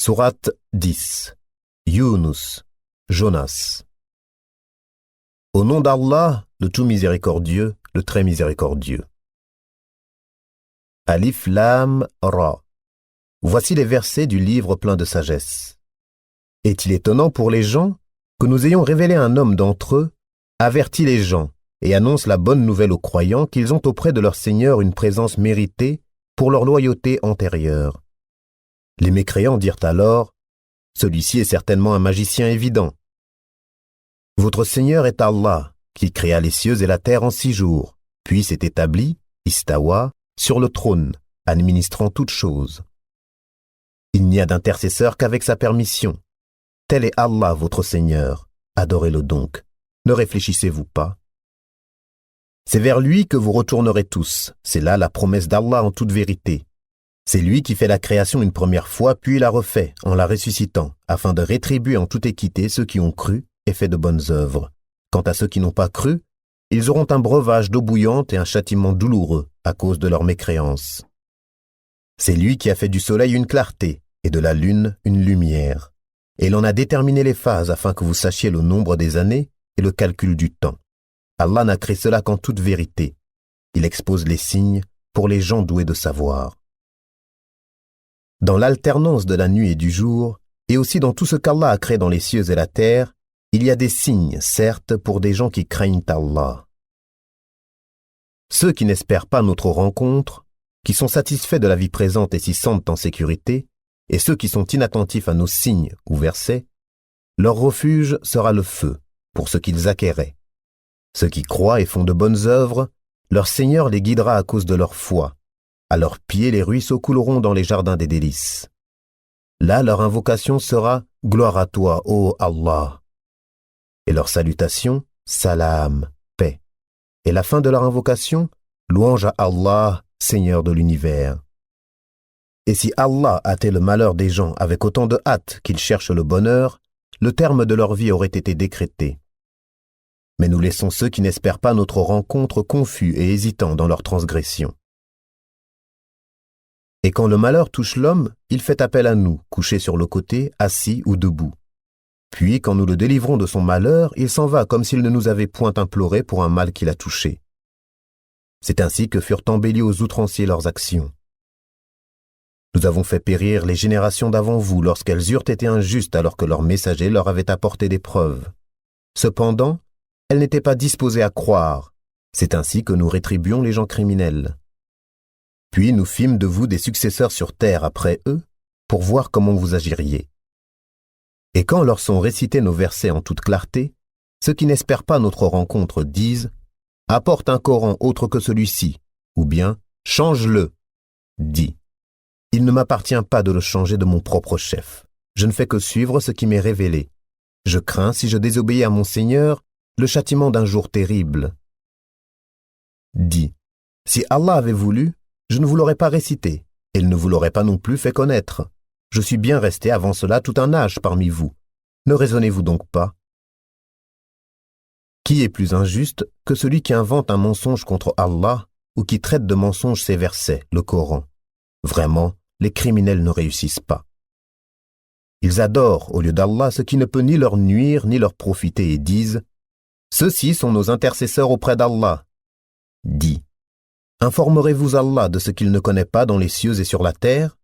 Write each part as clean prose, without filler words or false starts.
Sourate 10. Yunus, Jonas. Au nom d'Allah, le tout miséricordieux, le très miséricordieux. Alif Lam Ra. Voici les versets du livre plein de sagesse. Est-il étonnant pour les gens que nous ayons révélé un homme d'entre eux, avertit les gens et annonce la bonne nouvelle aux croyants qu'ils ont auprès de leur Seigneur une présence méritée pour leur loyauté antérieure. Les mécréants dirent alors, « Celui-ci est certainement un magicien évident. » Votre Seigneur est Allah, qui créa les cieux et la terre en 6 jours, puis s'est établi, istawa, sur le trône, administrant toutes choses. Il n'y a d'intercesseur qu'avec sa permission. Tel est Allah, votre Seigneur. Adorez-le donc. Ne réfléchissez-vous pas? C'est vers lui que vous retournerez tous. C'est là la promesse d'Allah en toute vérité. C'est lui qui fait la création une première fois, puis la refait en la ressuscitant, afin de rétribuer en toute équité ceux qui ont cru et fait de bonnes œuvres. Quant à ceux qui n'ont pas cru, ils auront un breuvage d'eau bouillante et un châtiment douloureux à cause de leur mécréance. C'est lui qui a fait du soleil une clarté et de la lune une lumière. Et il en a déterminé les phases afin que vous sachiez le nombre des années et le calcul du temps. Allah n'a créé cela qu'en toute vérité. Il expose les signes pour les gens doués de savoir. Dans l'alternance de la nuit et du jour, et aussi dans tout ce qu'Allah a créé dans les cieux et la terre, il y a des signes, certes, pour des gens qui craignent Allah. Ceux qui n'espèrent pas notre rencontre, qui sont satisfaits de la vie présente et s'y sentent en sécurité, et ceux qui sont inattentifs à nos signes ou versets, leur refuge sera le feu, pour ce qu'ils acquéraient. Ceux qui croient et font de bonnes œuvres, leur Seigneur les guidera à cause de leur foi. À leurs pieds, les ruisseaux couleront dans les jardins des délices. Là, leur invocation sera « Gloire à toi, ô Allah !» Et leur salutation « Salam, paix !» Et la fin de leur invocation « Louange à Allah, Seigneur de l'univers !» Et si Allah hâtait le malheur des gens avec autant de hâte qu'ils cherchent le bonheur, le terme de leur vie aurait été décrété. Mais nous laissons ceux qui n'espèrent pas notre rencontre confus et hésitants dans leur transgression. Et quand le malheur touche l'homme, il fait appel à nous, couché sur le côté, assis ou debout. Puis, quand nous le délivrons de son malheur, il s'en va comme s'il ne nous avait point imploré pour un mal qu'il a touché. C'est ainsi que furent embellis aux outranciers leurs actions. Nous avons fait périr les générations d'avant vous lorsqu'elles eurent été injustes alors que leurs messagers leur avaient apporté des preuves. Cependant, elles n'étaient pas disposées à croire. C'est ainsi que nous rétribuons les gens criminels. Puis nous fîmes de vous des successeurs sur terre après eux, pour voir comment vous agiriez. Et quand leur sont récités nos versets en toute clarté, ceux qui n'espèrent pas notre rencontre disent « Apporte un Coran autre que celui-ci » ou bien « Change-le » Dis « Il ne m'appartient pas de le changer de mon propre chef. Je ne fais que suivre ce qui m'est révélé. Je crains, si je désobéis à mon Seigneur, le châtiment d'un jour terrible. » Dis « Si Allah avait voulu, je ne vous l'aurais pas récité, et il ne vous l'aurait pas non plus fait connaître. Je suis bien resté avant cela tout un âge parmi vous. Ne raisonnez-vous donc pas? Qui est plus injuste que celui qui invente un mensonge contre Allah ou qui traite de mensonge ses versets, le Coran? Vraiment, les criminels ne réussissent pas. Ils adorent au lieu d'Allah ce qui ne peut ni leur nuire ni leur profiter et disent « Ceux-ci sont nos intercesseurs auprès d'Allah. » Dis « Informerez-vous Allah de ce qu'il ne connaît pas dans les cieux et sur la terre?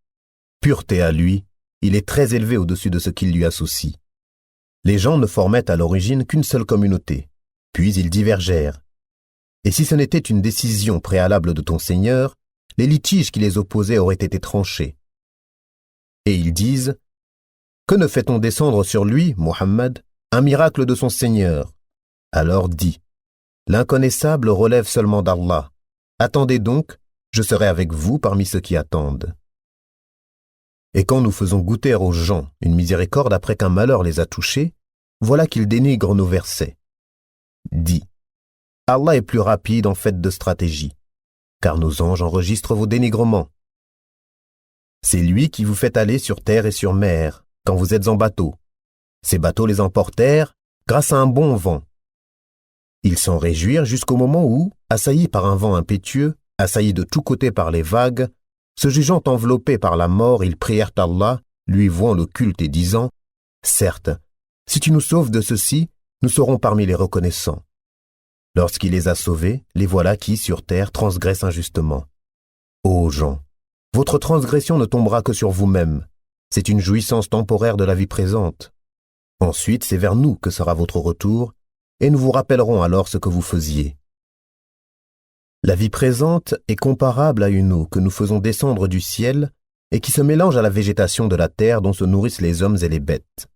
Pureté à lui, il est très élevé au-dessus de ce qu'il lui associe. » Les gens ne formaient à l'origine qu'une seule communauté, puis ils divergèrent. Et si ce n'était une décision préalable de ton Seigneur, les litiges qui les opposaient auraient été tranchés. Et ils disent « Que ne fait-on descendre sur lui, Muhammad, un miracle de son Seigneur? » Alors dis « L'inconnaissable relève seulement d'Allah. Attendez donc, je serai avec vous parmi ceux qui attendent. » Et quand nous faisons goûter aux gens une miséricorde après qu'un malheur les a touchés, voilà qu'ils dénigrent nos versets. Dis, Allah est plus rapide en fait de stratégie, car nos anges enregistrent vos dénigrements. C'est lui qui vous fait aller sur terre et sur mer, quand vous êtes en bateau. Ces bateaux les emportèrent grâce à un bon vent. Ils s'en réjouirent jusqu'au moment où, assaillis par un vent impétueux, assaillis de tous côtés par les vagues, se jugeant enveloppés par la mort, ils prièrent Allah lui vouant le culte et disant « Certes, si tu nous sauves de ceci, nous serons parmi les reconnaissants. » Lorsqu'il les a sauvés, les voilà qui, sur terre, transgressent injustement. Ô gens, votre transgression ne tombera que sur vous-même. C'est une jouissance temporaire de la vie présente. Ensuite, c'est vers nous que sera votre retour, et nous vous rappellerons alors ce que vous faisiez. La vie présente est comparable à une eau que nous faisons descendre du ciel et qui se mélange à la végétation de la terre dont se nourrissent les hommes et les bêtes.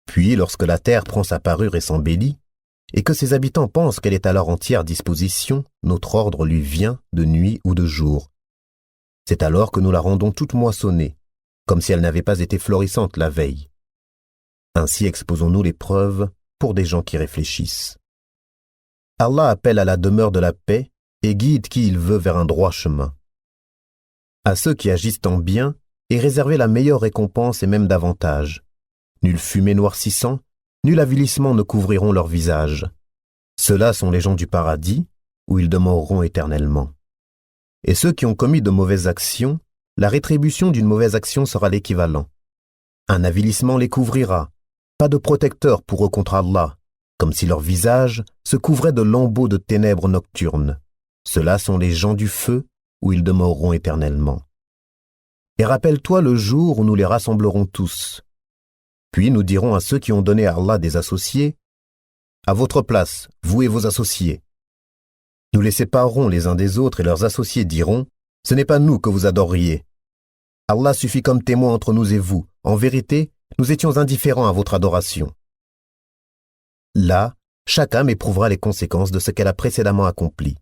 Puis, lorsque la terre prend sa parure et s'embellit, et que ses habitants pensent qu'elle est à leur entière disposition, notre ordre lui vient de nuit ou de jour. C'est alors que nous la rendons toute moissonnée, comme si elle n'avait pas été florissante la veille. Ainsi exposons-nous les preuves pour des gens qui réfléchissent. Allah appelle à la demeure de la paix et guide qui il veut vers un droit chemin. À ceux qui agissent en bien est réservée la meilleure récompense et même davantage. Nulle fumée noircissant, nul avilissement ne couvriront leur visage. Ceux-là sont les gens du paradis, où ils demeureront éternellement. Et ceux qui ont commis de mauvaises actions, la rétribution d'une mauvaise action sera l'équivalent. Un avilissement les couvrira, pas de protecteur pour eux contre Allah, comme si leur visage se couvrait de lambeaux de ténèbres nocturnes. Ceux-là sont les gens du feu, où ils demeureront éternellement. Et rappelle-toi le jour où nous les rassemblerons tous. Puis nous dirons à ceux qui ont donné à Allah des associés, « À votre place, vous et vos associés. » Nous les séparerons les uns des autres et leurs associés diront, « Ce n'est pas nous que vous adoriez. Allah suffit comme témoin entre nous et vous. En vérité, nous étions indifférents à votre adoration. » Là, chaque âme éprouvera les conséquences de ce qu'elle a précédemment accompli.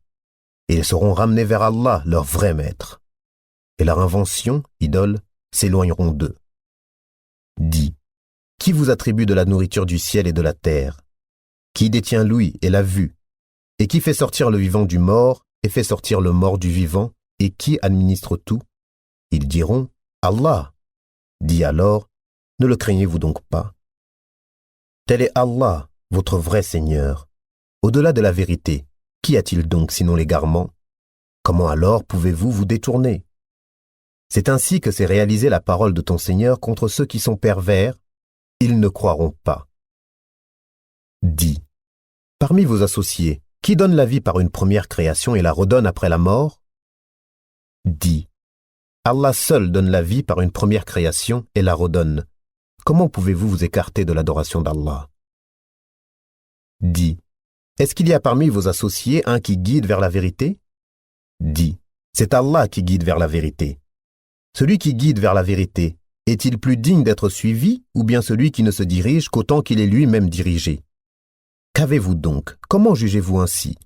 Et ils seront ramenés vers Allah, leur vrai maître. Et leur invention, idoles, s'éloigneront d'eux. Dis, qui vous attribue de la nourriture du ciel et de la terre? Qui détient l'ouïe et la vue? Et qui fait sortir le vivant du mort et fait sortir le mort du vivant? Et qui administre tout? Ils diront, Allah. Dis alors, ne le craignez-vous donc pas? Tel est Allah, votre vrai Seigneur. Au-delà de la vérité, qu'y a-t-il donc sinon l'égarement? Comment alors pouvez-vous vous détourner? C'est ainsi que s'est réalisée la parole de ton Seigneur contre ceux qui sont pervers, ils ne croiront pas. Dis, parmi vos associés, qui donne la vie par une première création et la redonne après la mort? Dis, Allah seul donne la vie par une première création et la redonne. Comment pouvez-vous vous écarter de l'adoration d'Allah? Dis, est-ce qu'il y a parmi vos associés un qui guide vers la vérité? Dis, c'est Allah qui guide vers la vérité. Celui qui guide vers la vérité, est-il plus digne d'être suivi ou bien celui qui ne se dirige qu'autant qu'il est lui-même dirigé? Qu'avez-vous donc? Comment jugez-vous ainsi?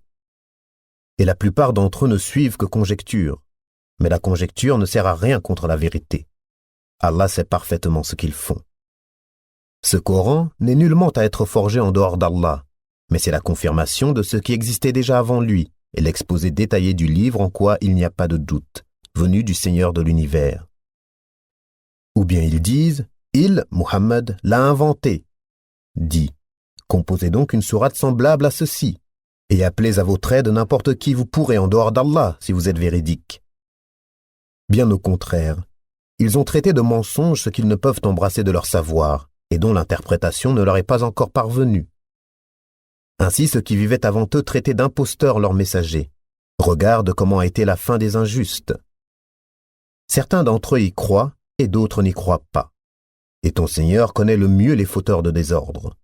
Et la plupart d'entre eux ne suivent que conjecture, mais la conjecture ne sert à rien contre la vérité. Allah sait parfaitement ce qu'ils font. Ce Coran n'est nullement à être forgé en dehors d'Allah, mais c'est la confirmation de ce qui existait déjà avant lui et l'exposé détaillé du livre en quoi il n'y a pas de doute, venu du Seigneur de l'univers. Ou bien ils disent, il, Muhammad, l'a inventé. Dis, composez donc une sourate semblable à ceci, et appelez à votre aide n'importe qui vous pourrez en dehors d'Allah si vous êtes véridique. Bien au contraire, ils ont traité de mensonges ce qu'ils ne peuvent embrasser de leur savoir, et dont l'interprétation ne leur est pas encore parvenue. Ainsi ceux qui vivaient avant eux traitaient d'imposteurs leurs messagers. Regarde comment a été la fin des injustes. Certains d'entre eux y croient, et d'autres n'y croient pas. Et ton Seigneur connaît le mieux les fauteurs de désordre.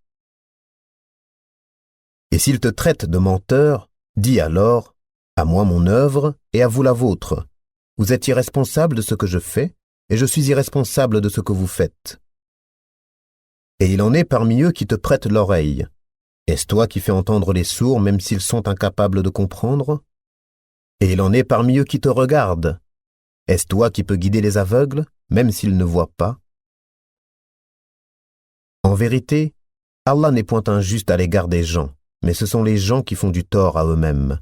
Et s'ils te traitent de menteur, dis alors, à moi mon œuvre et à vous la vôtre. Vous êtes irresponsable de ce que je fais, et je suis irresponsable de ce que vous faites. Et il en est parmi eux qui te prêtent l'oreille. Est-ce toi qui fais entendre les sourds même s'ils sont incapables de comprendre? Et il en est parmi eux qui te regardent. Est-ce toi qui peux guider les aveugles, même s'ils ne voient pas? En vérité, Allah n'est point injuste à l'égard des gens, mais ce sont les gens qui font du tort à eux-mêmes.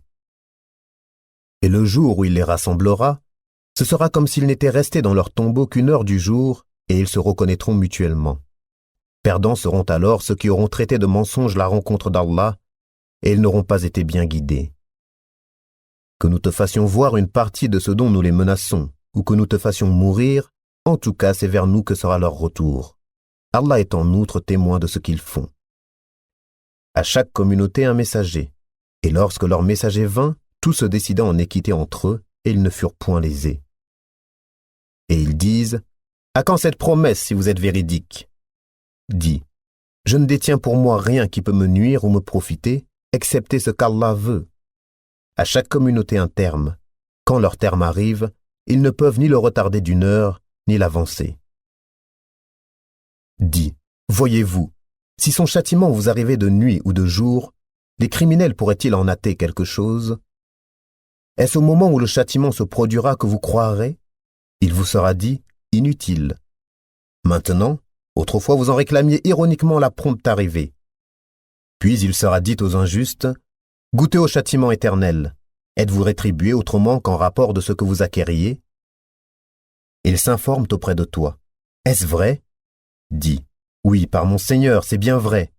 Et le jour où il les rassemblera, ce sera comme s'ils n'étaient restés dans leur tombeau qu'une heure du jour, et ils se reconnaîtront mutuellement. Perdants seront alors ceux qui auront traité de mensonge la rencontre d'Allah, et ils n'auront pas été bien guidés. Que nous te fassions voir une partie de ce dont nous les menaçons, ou que nous te fassions mourir, En tout cas, c'est vers nous que sera leur retour. Allah est en outre témoin de ce qu'ils font. À chaque communauté un messager, et lorsque leur messager vint, tout se décida en équité entre eux, et ils ne furent point lésés. Et ils disent, « À quand cette promesse si vous êtes véridique ?» Dis, « Je ne détiens pour moi rien qui peut me nuire ou me profiter, excepté ce qu'Allah veut. » À chaque communauté un terme. Quand leur terme arrive, ils ne peuvent ni le retarder d'une heure, ni l'avancer. Dis, voyez-vous, si son châtiment vous arrivait de nuit ou de jour, les criminels pourraient-ils en hâter quelque chose? Est-ce au moment où le châtiment se produira que vous croirez? Il vous sera dit, inutile. Maintenant, autrefois vous en réclamiez ironiquement la prompte arrivée. Puis il sera dit aux injustes, goûtez au châtiment éternel. Êtes-vous rétribués autrement qu'en rapport de ce que vous acquériez? Ils s'informent auprès de toi. Est-ce vrai? Dis, oui, par mon Seigneur, c'est bien vrai,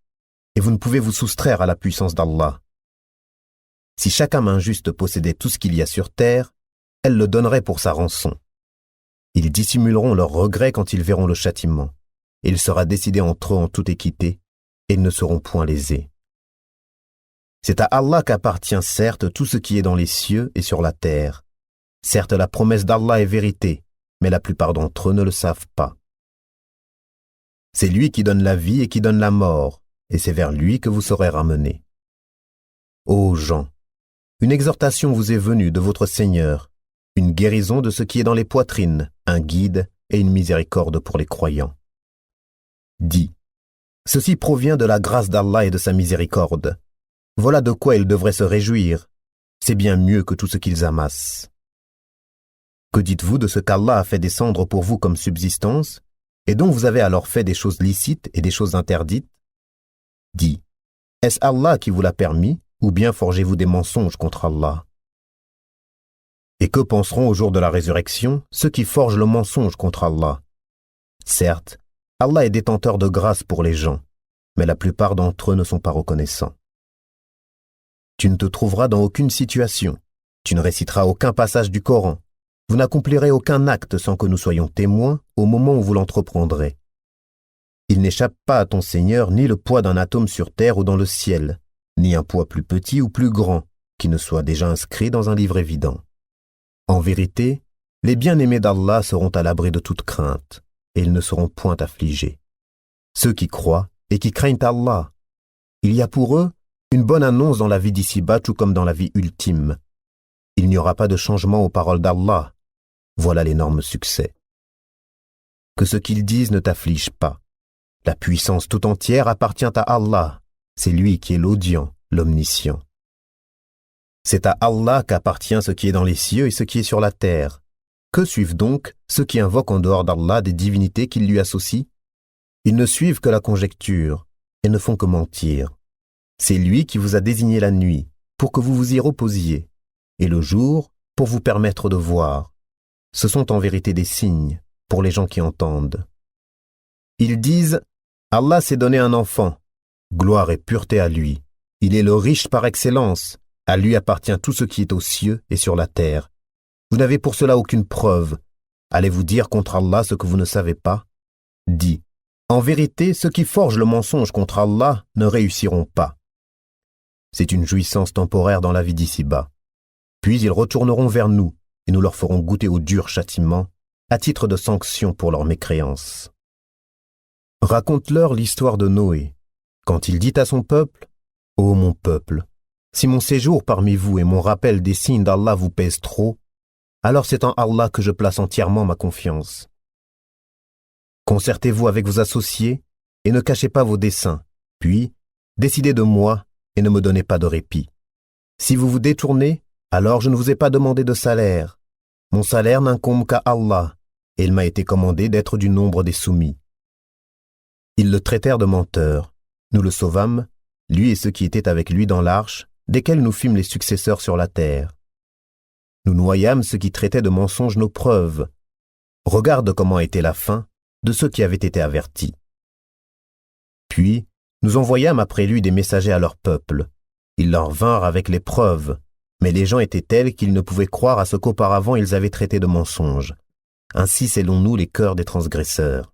et vous ne pouvez vous soustraire à la puissance d'Allah. Si chaque âme injuste possédait tout ce qu'il y a sur terre, elle le donnerait pour sa rançon. Ils dissimuleront leur regret quand ils verront le châtiment, et il sera décidé entre eux en toute équité, et ils ne seront point lésés. C'est à Allah qu'appartient certes tout ce qui est dans les cieux et sur la terre. Certes, la promesse d'Allah est vérité, mais la plupart d'entre eux ne le savent pas. C'est lui qui donne la vie et qui donne la mort, et c'est vers lui que vous serez ramenés. Ô gens, une exhortation vous est venue de votre Seigneur, une guérison de ce qui est dans les poitrines, un guide et une miséricorde pour les croyants. Dis, ceci provient de la grâce d'Allah et de sa miséricorde. Voilà de quoi ils devraient se réjouir. C'est bien mieux que tout ce qu'ils amassent. Que dites-vous de ce qu'Allah a fait descendre pour vous comme subsistance, et dont vous avez alors fait des choses licites et des choses interdites? Dis, est-ce Allah qui vous l'a permis, ou bien forgez-vous des mensonges contre Allah? Et que penseront au jour de la résurrection ceux qui forgent le mensonge contre Allah? Certes, Allah est détenteur de grâce pour les gens, mais la plupart d'entre eux ne sont pas reconnaissants. Tu ne te trouveras dans aucune situation, tu ne réciteras aucun passage du Coran, vous n'accomplirez aucun acte sans que nous soyons témoins au moment où vous l'entreprendrez. Il n'échappe pas à ton Seigneur ni le poids d'un atome sur terre ou dans le ciel, ni un poids plus petit ou plus grand qui ne soit déjà inscrit dans un livre évident. En vérité, les bien-aimés d'Allah seront à l'abri de toute crainte, et ils ne seront point affligés. Ceux qui croient et qui craignent Allah, il y a pour eux une bonne annonce dans la vie d'ici-bas tout comme dans la vie ultime. Il n'y aura pas de changement aux paroles d'Allah. Voilà l'énorme succès. Que ce qu'ils disent ne t'afflige pas. La puissance tout entière appartient à Allah. C'est lui qui est l'audient, l'omniscient. C'est à Allah qu'appartient ce qui est dans les cieux et ce qui est sur la terre. Que suivent donc ceux qui invoquent en dehors d'Allah des divinités qu'ils lui associent? Ils ne suivent que la conjecture et ne font que mentir. C'est lui qui vous a désigné la nuit pour que vous vous y reposiez, et le jour pour vous permettre de voir. Ce sont en vérité des signes pour les gens qui entendent. Ils disent, Allah s'est donné un enfant, gloire et pureté à lui. Il est le riche par excellence, à lui appartient tout ce qui est aux cieux et sur la terre. Vous n'avez pour cela aucune preuve. Allez-vous dire contre Allah ce que vous ne savez pas? Dis, en vérité, ceux qui forgent le mensonge contre Allah ne réussiront pas. C'est une jouissance temporaire dans la vie d'ici-bas. Puis ils retourneront vers nous, et nous leur ferons goûter au dur châtiment, à titre de sanction pour leur mécréance. Raconte-leur l'histoire de Noé, quand il dit à son peuple, « Ô mon peuple, si mon séjour parmi vous et mon rappel des signes d'Allah vous pèsent trop, alors c'est en Allah que je place entièrement ma confiance. Concertez-vous avec vos associés et ne cachez pas vos desseins, puis décidez de moi et ne me donnez pas de répit. Si vous vous détournez, alors je ne vous ai pas demandé de salaire. Mon salaire n'incombe qu'à Allah, et il m'a été commandé d'être du nombre des soumis. » Ils le traitèrent de menteur. Nous le sauvâmes, lui et ceux qui étaient avec lui dans l'arche, desquels nous fîmes les successeurs sur la terre. Nous noyâmes ceux qui traitaient de mensonges nos preuves. Regarde comment était la fin de ceux qui avaient été avertis. Puis, nous envoyâmes après lui des messagers à leur peuple. Ils leur vinrent avec les preuves, mais les gens étaient tels qu'ils ne pouvaient croire à ce qu'auparavant ils avaient traité de mensonges. ainsi scellons-nous les cœurs des transgresseurs.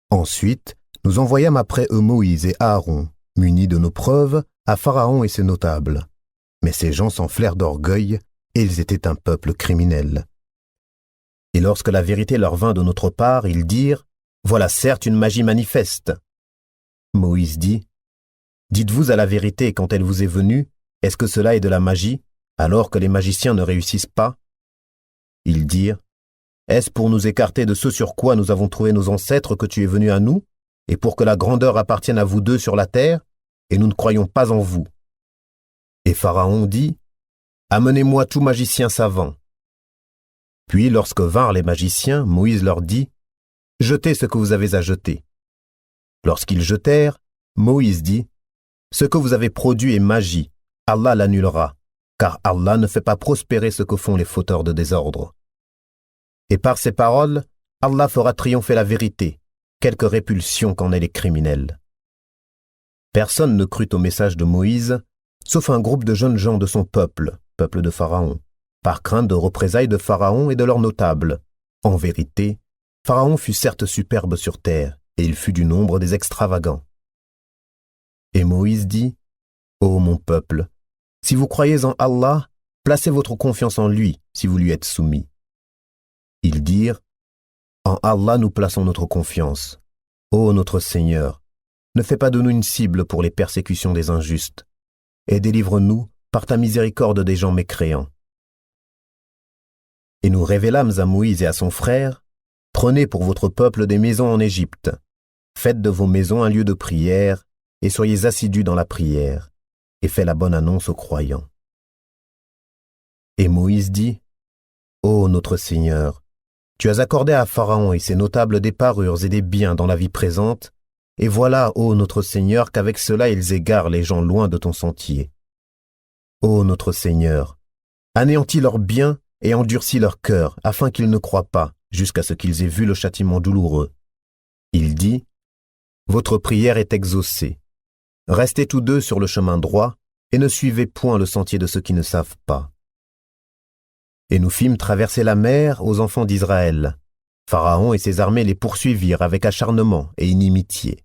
Ensuite, nous envoyâmes après eux Moïse et Aaron, munis de nos preuves, à Pharaon et ses notables. Mais ces gens s'enflèrent d'orgueil, et ils étaient un peuple criminel. Et lorsque la vérité leur vint de notre part, ils dirent, « Voilà certes une magie manifeste. » Moïse dit, « Dites-vous à la vérité quand elle vous est venue, est-ce que cela est de la magie, alors que les magiciens ne réussissent pas ?» Ils dirent, « Est-ce pour nous écarter de ce sur quoi nous avons trouvé nos ancêtres que tu es venu à nous, et pour que la grandeur appartienne à vous deux sur la terre, et nous ne croyons pas en vous. » Et Pharaon dit, « Amenez-moi tout magicien savant. » Puis lorsque vinrent les magiciens, Moïse leur dit, « Jetez ce que vous avez à jeter. » Lorsqu'ils jetèrent, Moïse dit, « Ce que vous avez produit est magie, Allah l'annulera, car Allah ne fait pas prospérer ce que font les fauteurs de désordre. Et par ces paroles, Allah fera triompher la vérité, quelque répulsion qu'en aient les criminels. » Personne ne crut au message de Moïse, sauf un groupe de jeunes gens de son peuple, peuple de Pharaon, par crainte de représailles de Pharaon et de leurs notables. En vérité, Pharaon fut certes superbe sur terre, et il fut du nombre des extravagants. Et Moïse dit, « Ô mon peuple, si vous croyez en Allah, placez votre confiance en lui si vous lui êtes soumis. » Ils dirent, « En Allah nous plaçons notre confiance. Ô notre Seigneur, ne fais pas de nous une cible pour les persécutions des injustes, et délivre-nous par ta miséricorde des gens mécréants. » Et nous révélâmes à Moïse et à son frère, « Prenez pour votre peuple des maisons en Égypte. Faites de vos maisons un lieu de prière, et soyez assidus dans la prière, et faites la bonne annonce aux croyants. » Et Moïse dit, « Ô notre Seigneur, tu as accordé à Pharaon et ses notables des parures et des biens dans la vie présente, et voilà, ô notre Seigneur, qu'avec cela ils égarent les gens loin de ton sentier. Ô notre Seigneur, anéantis leurs biens et endurcis leur cœur, afin qu'ils ne croient pas, jusqu'à ce qu'ils aient vu le châtiment douloureux. » Il dit, « Votre prière est exaucée. Restez tous deux sur le chemin droit, et ne suivez point le sentier de ceux qui ne savent pas. » Et nous fîmes traverser la mer aux enfants d'Israël. Pharaon et ses armées les poursuivirent avec acharnement et inimitié.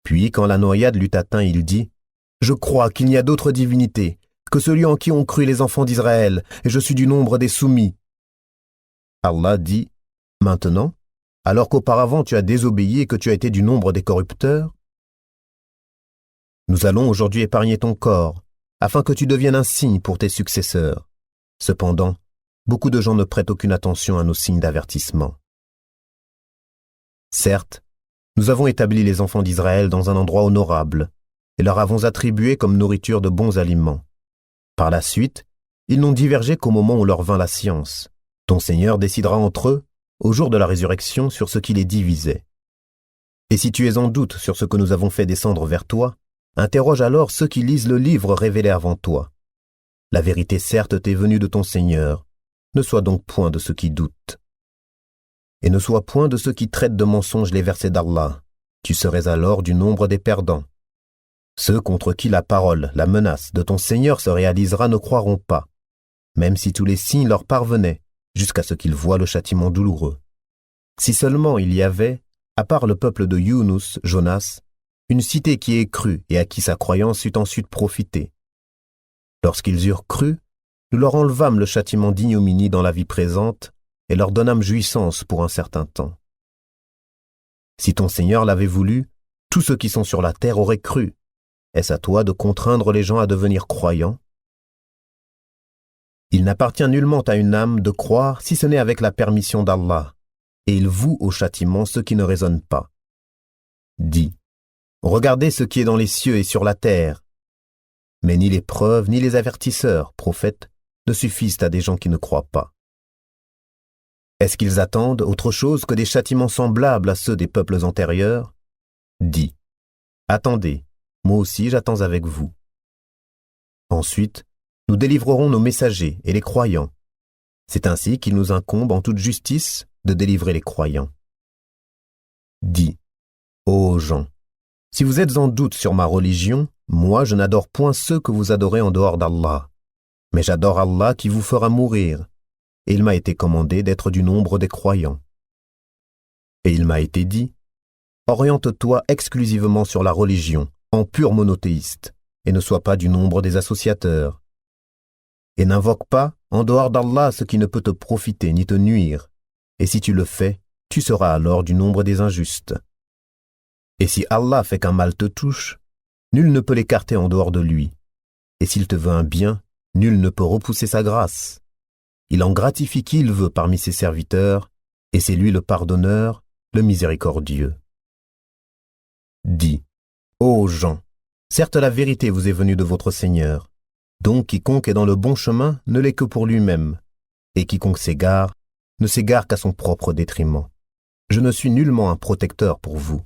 Puis, quand la noyade l'eut atteint, il dit, « Je crois qu'il n'y a d'autre divinité que celui en qui ont cru les enfants d'Israël, et je suis du nombre des soumis. » Allah dit, « Maintenant, alors qu'auparavant tu as désobéi et que tu as été du nombre des corrupteurs, nous allons aujourd'hui épargner ton corps, afin que tu deviennes un signe pour tes successeurs. Cependant, beaucoup de gens ne prêtent aucune attention à nos signes d'avertissement. Certes, nous avons établi les enfants d'Israël dans un endroit honorable, et leur avons attribué comme nourriture de bons aliments. Par la suite, ils n'ont divergé qu'au moment où leur vint la science. Ton Seigneur décidera entre eux, au jour de la résurrection, sur ce qui les divisait. Et si tu es en doute sur ce que nous avons fait descendre vers toi, interroge alors ceux qui lisent le livre révélé avant toi. La vérité certes t'est venue de ton Seigneur, ne sois donc point de ceux qui doutent. Et ne sois point de ceux qui traitent de mensonges les versets d'Allah, tu serais alors du nombre des perdants. Ceux contre qui la parole, la menace de ton Seigneur se réalisera ne croiront pas, même si tous les signes leur parvenaient, jusqu'à ce qu'ils voient le châtiment douloureux. Si seulement il y avait, à part le peuple de Younous, Jonas, une cité qui ait cru et à qui sa croyance eût ensuite profité. Lorsqu'ils eurent cru, nous leur enlevâmes le châtiment d'ignominie dans la vie présente et leur donnâmes jouissance pour un certain temps. Si ton Seigneur l'avait voulu, tous ceux qui sont sur la terre auraient cru. Est-ce à toi de contraindre les gens à devenir croyants? Il n'appartient nullement à une âme de croire si ce n'est avec la permission d'Allah, et il voue au châtiment ceux qui ne raisonnent pas. Dis, regardez ce qui est dans les cieux et sur la terre. Mais ni les preuves ni les avertisseurs, prophètes, ne suffisent à des gens qui ne croient pas. Est-ce qu'ils attendent autre chose que des châtiments semblables à ceux des peuples antérieurs? Dis, attendez, moi aussi j'attends avec vous. Ensuite, nous délivrerons nos messagers et les croyants. C'est ainsi qu'il nous incombe en toute justice de délivrer les croyants. Dis, ô gens, si vous êtes en doute sur ma religion, moi je n'adore point ceux que vous adorez en dehors d'Allah, mais j'adore Allah qui vous fera mourir, et il m'a été commandé d'être du nombre des croyants. Et il m'a été dit, oriente-toi exclusivement sur la religion, en pur monothéiste, et ne sois pas du nombre des associateurs. Et n'invoque pas, en dehors d'Allah, ce qui ne peut te profiter ni te nuire, et si tu le fais, tu seras alors du nombre des injustes. Et si Allah fait qu'un mal te touche, nul ne peut l'écarter en dehors de lui, et s'il te veut un bien, nul ne peut repousser sa grâce. Il en gratifie qui il veut parmi ses serviteurs, et c'est lui le pardonneur, le miséricordieux. Dis, ô gens, certes la vérité vous est venue de votre Seigneur, donc quiconque est dans le bon chemin ne l'est que pour lui-même, et quiconque s'égare ne s'égare qu'à son propre détriment. Je ne suis nullement un protecteur pour vous.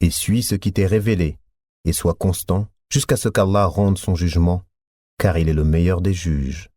Et suis ce qui t'est révélé, et sois constant jusqu'à ce qu'Allah rende son jugement, car il est le meilleur des juges.